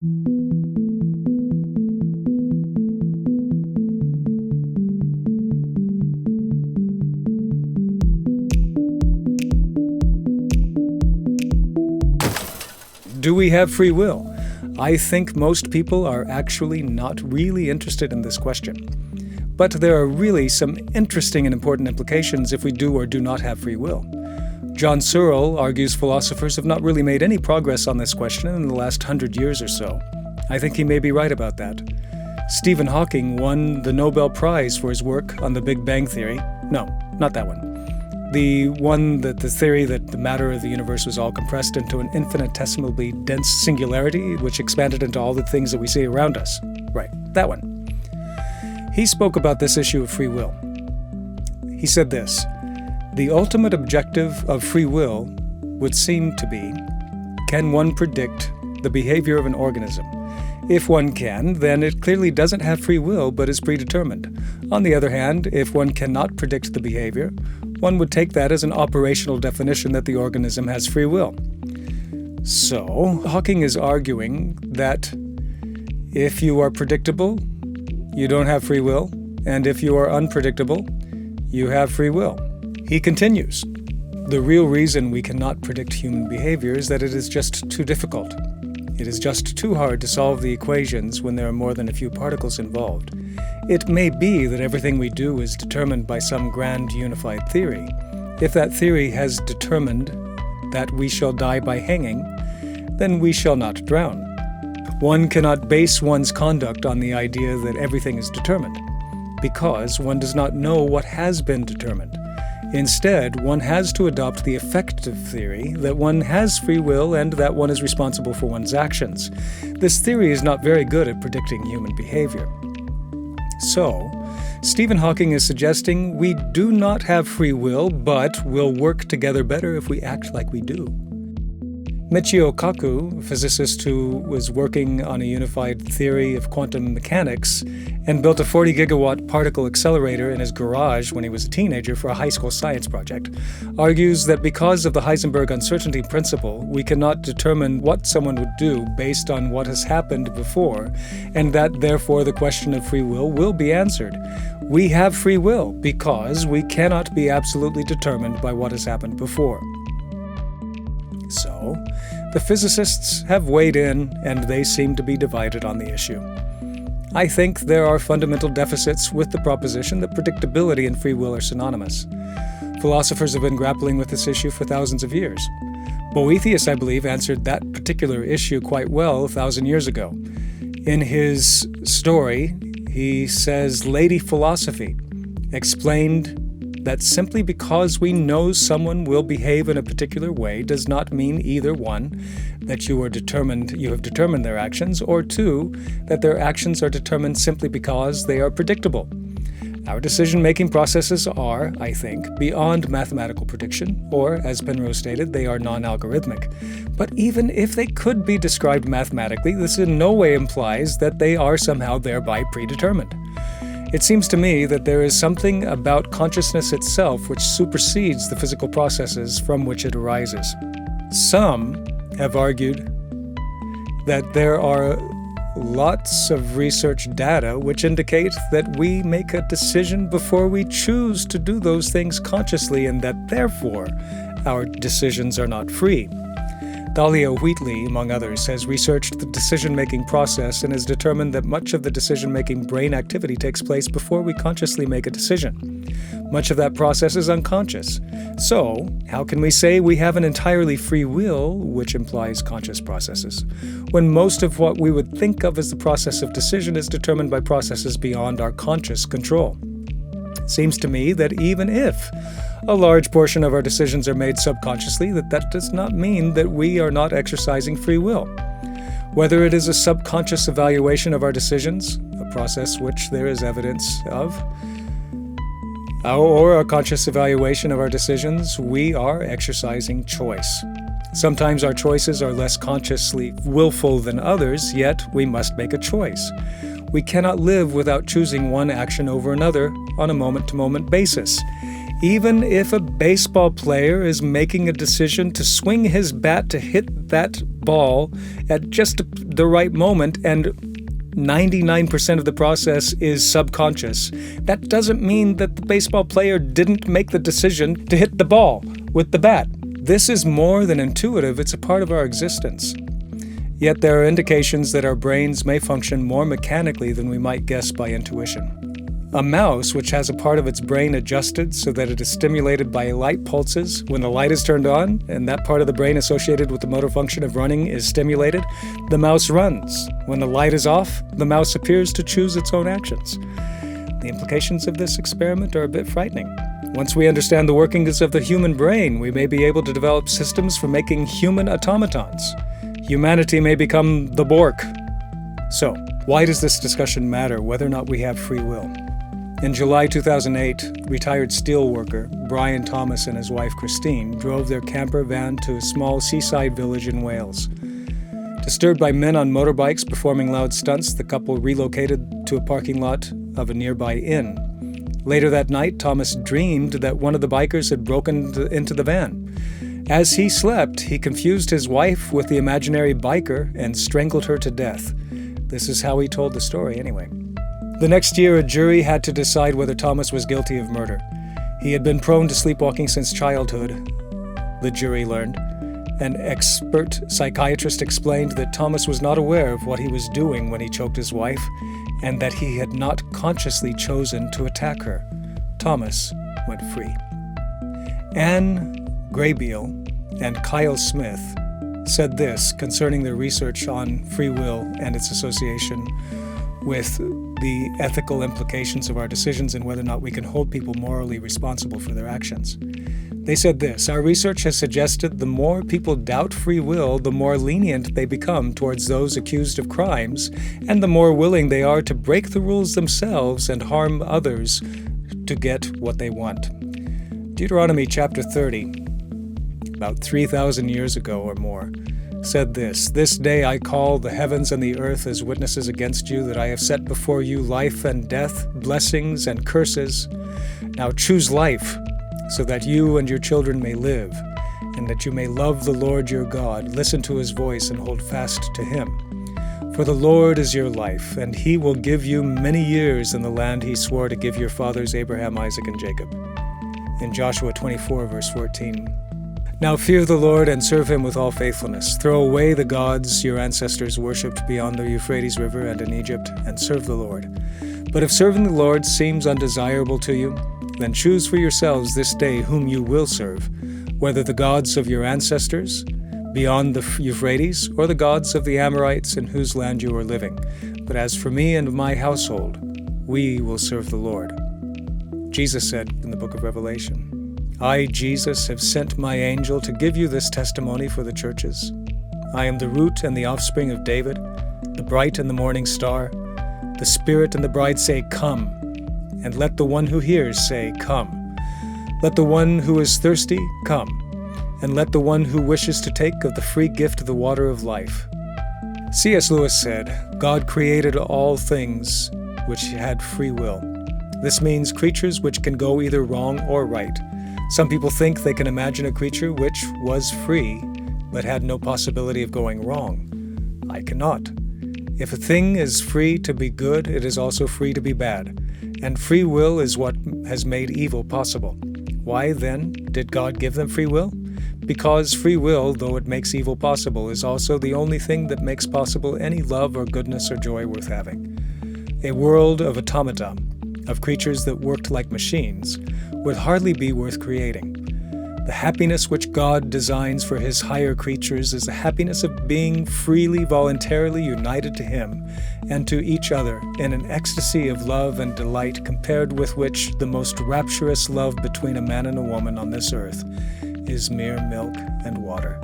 Do we have free will? I think most people are actually not really interested in this question. But there are really some interesting and important implications if we do or do not have free will. John Searle argues philosophers have not really made any progress on this question in the last 100 years or so. I think he may be right about that. Stephen Hawking won the Nobel Prize for his work on the Big Bang Theory. No, not that one. The one that the theory that the matter of the universe was all compressed into an infinitesimally dense singularity, which expanded into all the things that we see around us. Right, that one. He spoke about this issue of free will. He said this: the ultimate objective of free will would seem to be, can one predict the behavior of an organism? If one can, then it clearly doesn't have free will but is predetermined. On the other hand, if one cannot predict the behavior, one would take that as an operational definition that the organism has free will. So, Hawking is arguing that if you are predictable, you don't have free will, and if you are unpredictable, you have free will. He continues, the real reason we cannot predict human behavior is that it is just too difficult. It is just too hard to solve the equations when there are more than a few particles involved. It may be that everything we do is determined by some grand unified theory. If that theory has determined that we shall die by hanging, then we shall not drown. One cannot base one's conduct on the idea that everything is determined, because one does not know what has been determined. Instead, one has to adopt the effective theory that one has free will and that one is responsible for one's actions. This theory is not very good at predicting human behavior. So, Stephen Hawking is suggesting we do not have free will, but we'll work together better if we act like we do. Michio Kaku, a physicist who was working on a unified theory of quantum mechanics and built a 40-gigawatt particle accelerator in his garage when he was a teenager for a high school science project, argues that because of the Heisenberg uncertainty principle, we cannot determine what someone would do based on what has happened before, and that therefore the question of free will be answered. We have free will because we cannot be absolutely determined by what has happened before. So, the physicists have weighed in, and they seem to be divided on the issue. I think there are fundamental deficits with the proposition that predictability and free will are synonymous. Philosophers have been grappling with this issue for thousands of years. Boethius, I believe, answered that particular issue quite well 1,000 years ago. In his story, he says, Lady Philosophy explained that simply because we know someone will behave in a particular way does not mean either one, that you have determined their actions, or two, that their actions are determined simply because they are predictable. Our decision-making processes are, I think, beyond mathematical prediction, or, as Penrose stated, they are non-algorithmic. But even if they could be described mathematically, this in no way implies that they are somehow thereby predetermined. It seems to me that there is something about consciousness itself which supersedes the physical processes from which it arises. Some have argued that there are lots of research data which indicate that we make a decision before we choose to do those things consciously, and that therefore our decisions are not free. Thalia Wheatly, among others, has researched the decision-making process and has determined that much of the decision-making brain activity takes place before we consciously make a decision. Much of that process is unconscious. So, how can we say we have an entirely free will, which implies conscious processes, when most of what we would think of as the process of decision is determined by processes beyond our conscious control? Seems to me that even if a large portion of our decisions are made subconsciously, that does not mean that we are not exercising free will. Whether it is a subconscious evaluation of our decisions, a process which there is evidence of, or a conscious evaluation of our decisions, we are exercising choice. Sometimes our choices are less consciously willful than others, yet we must make a choice. We cannot live without choosing one action over another on a moment-to-moment basis. Even if a baseball player is making a decision to swing his bat to hit that ball at just the right moment and 99% of the process is subconscious, that doesn't mean that the baseball player didn't make the decision to hit the ball with the bat. This is more than intuitive, it's a part of our existence. Yet there are indications that our brains may function more mechanically than we might guess by intuition. A mouse, which has a part of its brain adjusted so that it is stimulated by light pulses when the light is turned on, and that part of the brain associated with the motor function of running is stimulated, the mouse runs. When the light is off, the mouse appears to choose its own actions. The implications of this experiment are a bit frightening. Once we understand the workings of the human brain, we may be able to develop systems for making human automatons. Humanity may become the Bork. So, why does this discussion matter, whether or not we have free will? In July 2008, retired steel worker Brian Thomas and his wife Christine drove their camper van to a small seaside village in Wales. Disturbed by men on motorbikes performing loud stunts, the couple relocated to a parking lot of a nearby inn. Later that night, Thomas dreamed that one of the bikers had broken into the van. As he slept, he confused his wife with the imaginary biker and strangled her to death. This is how he told the story anyway. The next year, a jury had to decide whether Thomas was guilty of murder. He had been prone to sleepwalking since childhood, the jury learned. An expert psychiatrist explained that Thomas was not aware of what he was doing when he choked his wife, and that he had not consciously chosen to attack her. Thomas went free. Anne Graybeal and Kyle Smith said this concerning their research on free will and its association with the ethical implications of our decisions and whether or not we can hold people morally responsible for their actions. They said this: our research has suggested the more people doubt free will, the more lenient they become towards those accused of crimes, and the more willing they are to break the rules themselves and harm others to get what they want. Deuteronomy chapter 30, about 3,000 years ago or more, said this: this day I call the heavens and the earth as witnesses against you that I have set before you life and death, blessings and curses. Now choose life, so that you and your children may live, and that you may love the Lord your God, listen to his voice and hold fast to him. For the Lord is your life, and he will give you many years in the land he swore to give your fathers Abraham, Isaac, and Jacob. In Joshua 24, verse 14. Now fear the Lord and serve him with all faithfulness. Throw away the gods your ancestors worshipped beyond the Euphrates River and in Egypt, and serve the Lord. But if serving the Lord seems undesirable to you, then choose for yourselves this day whom you will serve, whether the gods of your ancestors beyond the Euphrates, or the gods of the Amorites in whose land you are living. But as for me and my household, we will serve the Lord. Jesus said in the book of Revelation, I, Jesus, have sent my angel to give you this testimony for the churches. I am the root and the offspring of David, the bright and the morning star. The Spirit and the bride say, Come. And let the one who hears say, Come. Let the one who is thirsty come. And let the one who wishes to take of the free gift of the water of life. C.S. Lewis said, God created all things which had free will. This means creatures which can go either wrong or right. Some people think they can imagine a creature which was free, but had no possibility of going wrong. I cannot. If a thing is free to be good, it is also free to be bad. And free will is what has made evil possible. Why, then, did God give them free will? Because free will, though it makes evil possible, is also the only thing that makes possible any love or goodness or joy worth having. A world of automata, of creatures that worked like machines, would hardly be worth creating. The happiness which God designs for his higher creatures is the happiness of being freely, voluntarily united to him and to each other in an ecstasy of love and delight compared with which the most rapturous love between a man and a woman on this earth is mere milk and water.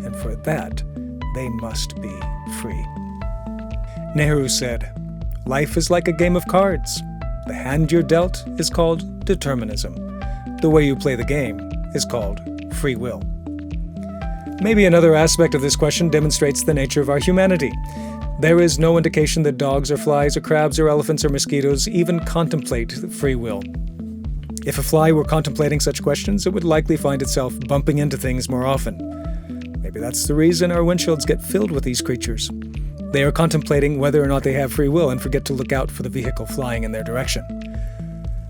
And for that, they must be free. Nehru said, Life is like a game of cards. The hand you're dealt is called determinism. The way you play the game is called free will. Maybe another aspect of this question demonstrates the nature of our humanity. There is no indication that dogs or flies or crabs or elephants or mosquitoes even contemplate free will. If a fly were contemplating such questions, it would likely find itself bumping into things more often. Maybe that's the reason our windshields get filled with these creatures. They are contemplating whether or not they have free will and forget to look out for the vehicle flying in their direction.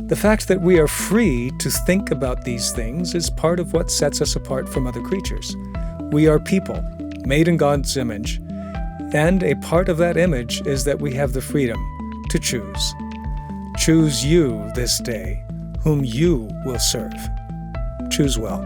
The fact that we are free to think about these things is part of what sets us apart from other creatures. We are people, made in God's image, and a part of that image is that we have the freedom to choose. Choose you this day, whom you will serve. Choose well.